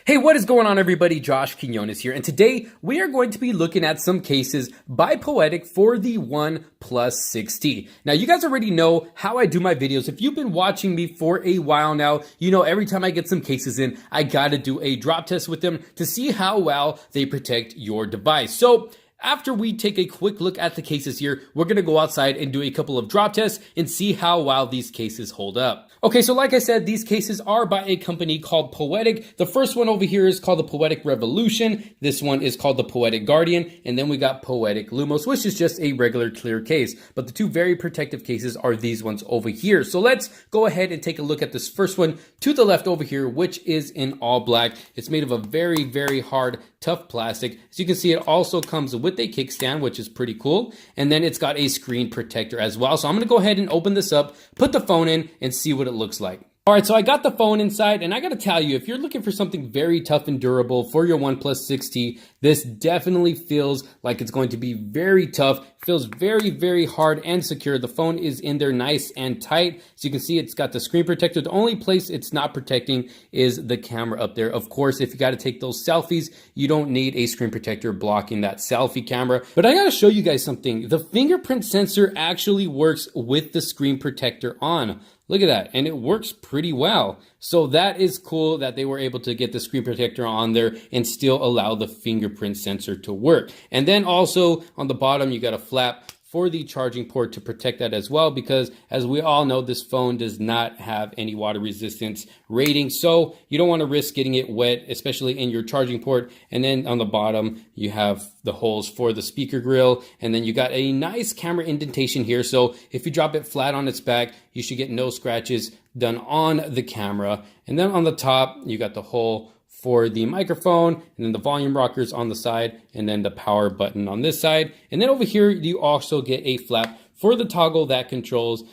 Hey, what is going on everybody? Josh Quinones here, and today we are going to be looking at some cases by Poetic for the OnePlus 6T. Now, you guys already know how I do my videos. If you've been watching me for a while now, you know every time I get some cases in, I gotta do a drop test with them to see how well they protect your device. So, after we take a quick look at the cases here, we're gonna go outside and do a couple of drop tests and see how well these cases hold up. Okay, so like I said, these cases are by a company called Poetic. The first one over here is called the Poetic Revolution. This one is called the Poetic Guardian. And then we got Poetic Lumos, which is just a regular clear case. But the two very protective cases are these ones over here. So let's go ahead and take a look at this first one to the left over here, which is in all black. It's made of a very, very hard, tough plastic. As you can see, it also comes with a kickstand, which is pretty cool. And then it's got a screen protector as well. So I'm gonna go ahead and open this up, put the phone in, and see what it looks like. All right, so I got the phone inside, and I gotta tell you, if you're looking for something very tough and durable for your OnePlus 6T, this definitely feels like it's going to be very tough. It feels very, very hard and secure. The phone is in there nice and tight. So you can see it's got the screen protector. The only place it's not protecting is the camera up there. Of course, if you gotta take those selfies, you don't need a screen protector blocking that selfie camera. But I gotta show you guys something. The fingerprint sensor actually works with the screen protector on. Look at that, and it works pretty well. So that is cool that they were able to get the screen protector on there and still allow the fingerprint sensor to work. And then also on the bottom, you got a flap for the charging port to protect that as well, because as we all know, this phone does not have any water resistance rating. So you don't want to risk getting it wet, especially in your charging port. And then on the bottom, you have the holes for the speaker grill. And then you got a nice camera indentation here. So if you drop it flat on its back, you should get no scratches done on the camera. And then on the top, you got the hole for the microphone, and then the volume rockers on the side, and then the power button on this side. And then over here, you also get a flap for the toggle that controls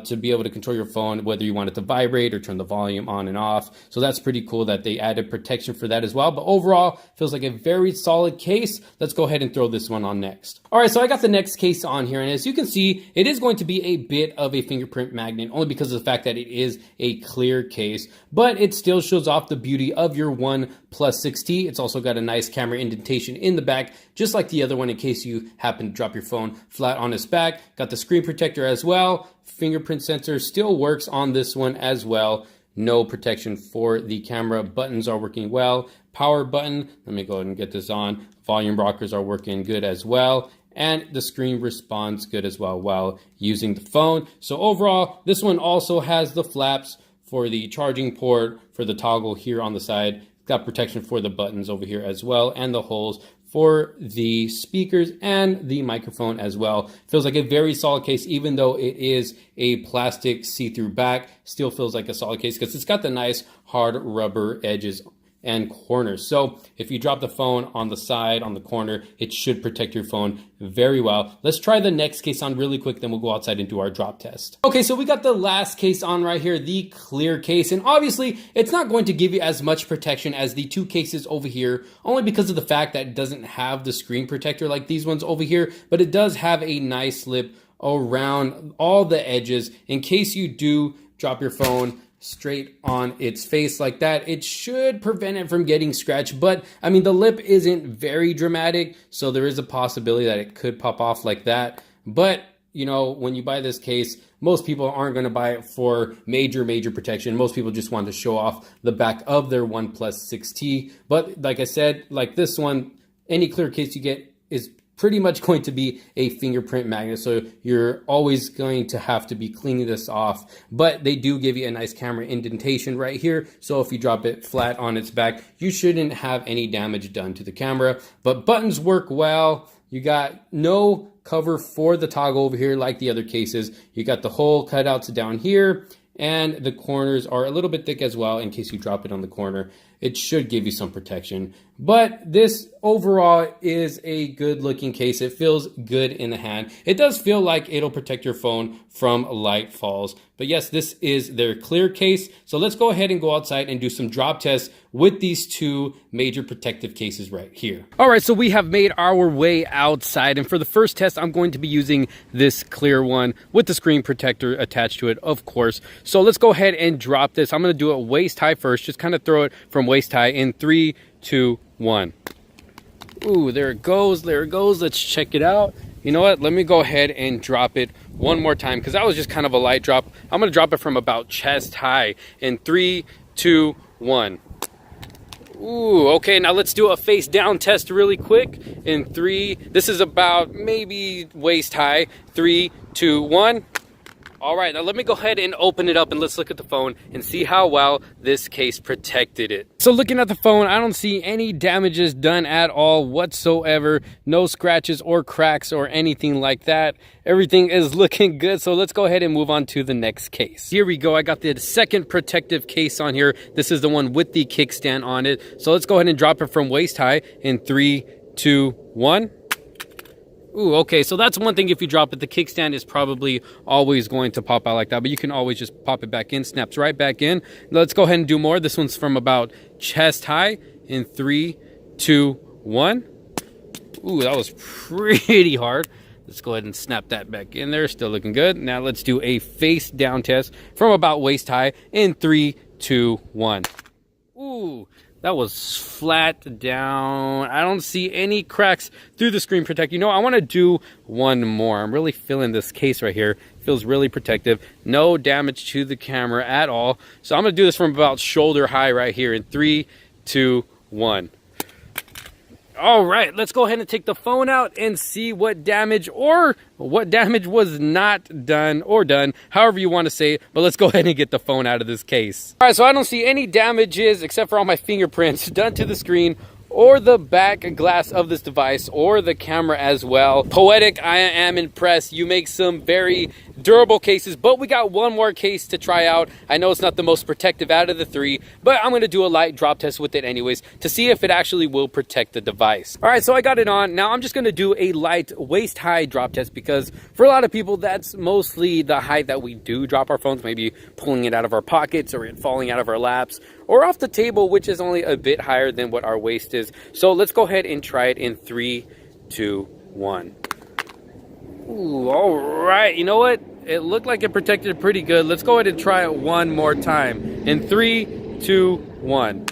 to be able to control your phone, whether you want it to vibrate or turn the volume on and off. So that's pretty cool that they added protection for that as well. But overall, feels like a very solid case. Let's go ahead and throw this one on next. All right, so I got the next case on here. And as you can see, it is going to be a bit of a fingerprint magnet, only because of the fact that it is a clear case. But it still shows off the beauty of your OnePlus 6T. It's also got a nice camera indentation in the back, just like the other one in case you happen to drop your phone flat on its back. Got the screen protector as well. Fingerprint sensor still works on this one as well. No protection for the camera. Buttons are working well. Power button, let me go ahead and get this on. Volume rockers are working good as well. And the screen responds good as well while using the phone. So overall, this one also has the flaps for the charging port, for the toggle here on the side. Got protection for the buttons over here as well, and the holes for the speakers and the microphone as well. Feels like a very solid case, even though it is a plastic see-through back. Still feels like a solid case because it's got the nice hard rubber edges and corners. So if you drop the phone on the side, on the corner, it should protect your phone very well. Let's try the next case on really quick, then we'll go outside and do our drop test. Okay, so we got the last case on right here, the clear case. And obviously, it's not going to give you as much protection as the two cases over here, only because of the fact that it doesn't have the screen protector like these ones over here, but it does have a nice lip around all the edges in case you do drop your phone straight on its face like that. It should prevent it from getting scratched, but I mean, the lip isn't very dramatic, so there is a possibility that it could pop off like that. But you know, when you buy this case, most people aren't going to buy it for major protection. Most people just want to show off the back of their OnePlus 6T. But like I said, like this one, any clear case you get is pretty much going to be a fingerprint magnet, so you're always going to have to be cleaning this off. But they do give you a nice camera indentation right here, so if you drop it flat on its back, you shouldn't have any damage done to the camera. But buttons work well. You got no cover for the toggle over here like the other cases. You got the hole cutouts down here, and the corners are a little bit thick as well in case you drop it on the corner. It should give you some protection. But this overall is a good looking case. It feels good in the hand. It does feel like it'll protect your phone from light falls, But yes, this is their clear case. So let's go ahead and go outside and do some drop tests with these two major protective cases right here. All right, so we have made our way outside. And for the first test, I'm going to be using this clear one with the screen protector attached to it, of course. So let's go ahead and drop this. I'm gonna do it waist high first. Just kind of throw it from waist high in 3, 2, 1. Ooh, there it goes, there it goes. Let's check it out. You know what? Let me go ahead and drop it one more time because that was just kind of a light drop. I'm going to drop it from about chest high in 3, 2, 1. Ooh, okay, now let's do a face down test really quick in 3. This is about maybe waist high. 3, 2, 1. All right, now let me go ahead and open it up and let's look at the phone and see how well this case protected it. So looking at the phone, I don't see any damages done at all whatsoever. No scratches or cracks or anything like that. Everything is looking good. So let's go ahead and move on to the next case. Here we go. I got the second protective case on here. This is the one with the kickstand on it. So let's go ahead and drop it from waist high in 3, 2, 1. Ooh, okay, so that's one thing. If you drop it, the kickstand is probably always going to pop out like that, but you can always just pop it back in, snaps right back in. Let's go ahead and do more. This one's from about chest high in 3, 2, 1. Ooh, that was pretty hard. Let's go ahead and snap that back in there. Still looking good. Now let's do a face down test from about waist high in 3, 2, 1. Ooh. That was flat down. I don't see any cracks through the screen protector. You know, I want to do one more. I'm really feeling this case right here. Feels really protective. No damage to the camera at all. So I'm going to do this from about shoulder high right here in 3, 2, 1. All right, let's go ahead and take the phone out and see what damage was not done or done, however you want to say it. But let's go ahead and get the phone out of this case. All right, so I don't see any damages except for all my fingerprints done to the screen or the back glass of this device or the camera as well. Poetic, I am impressed. You make some very durable cases, but we got one more case to try out. I know it's not the most protective out of the 3, but I'm gonna do a light drop test with it anyways to see if it actually will protect the device. All right, so I got it on. Now I'm just gonna do a light waist high drop test because for a lot of people, that's mostly the height that we do drop our phones, maybe pulling it out of our pockets or it falling out of our laps or off the table, which is only a bit higher than what our waist is. So let's go ahead and try it in 3, 2, 1. Ooh, all right. You know what? It looked like it protected it pretty good. Let's go ahead and try it one more time. In 3, 2, 1.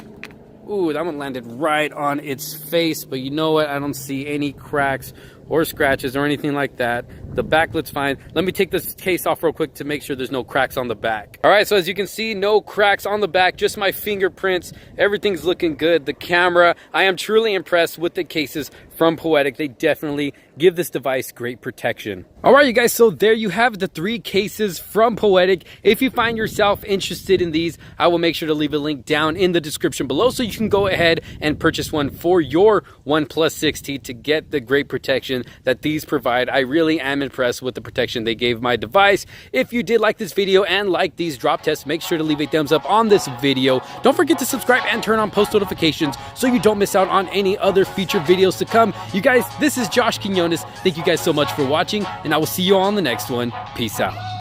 Ooh, that one landed right on its face. But you know what? I don't see any cracks or scratches or anything like that. The back looks fine. Let me take this case off real quick to make sure there's no cracks on the back. All right, so as you can see, no cracks on the back, just my fingerprints. Everything's looking good. The camera, I am truly impressed with the cases from Poetic. They definitely give this device great protection. All right, you guys, so there you have the 3 cases from Poetic. If you find yourself interested in these, I will make sure to leave a link down in the description below so you can go ahead and purchase one for your OnePlus 6T to get the great protection that these provide. I really am impressed with the protection they gave my device. If you did like this video and like these drop tests, make sure to leave a thumbs up on this video. Don't forget to subscribe and turn on post notifications so you don't miss out on any other future videos to come. You guys, this is Josh Quinones. Thank you guys so much for watching, and I will see you all on the next one. Peace out.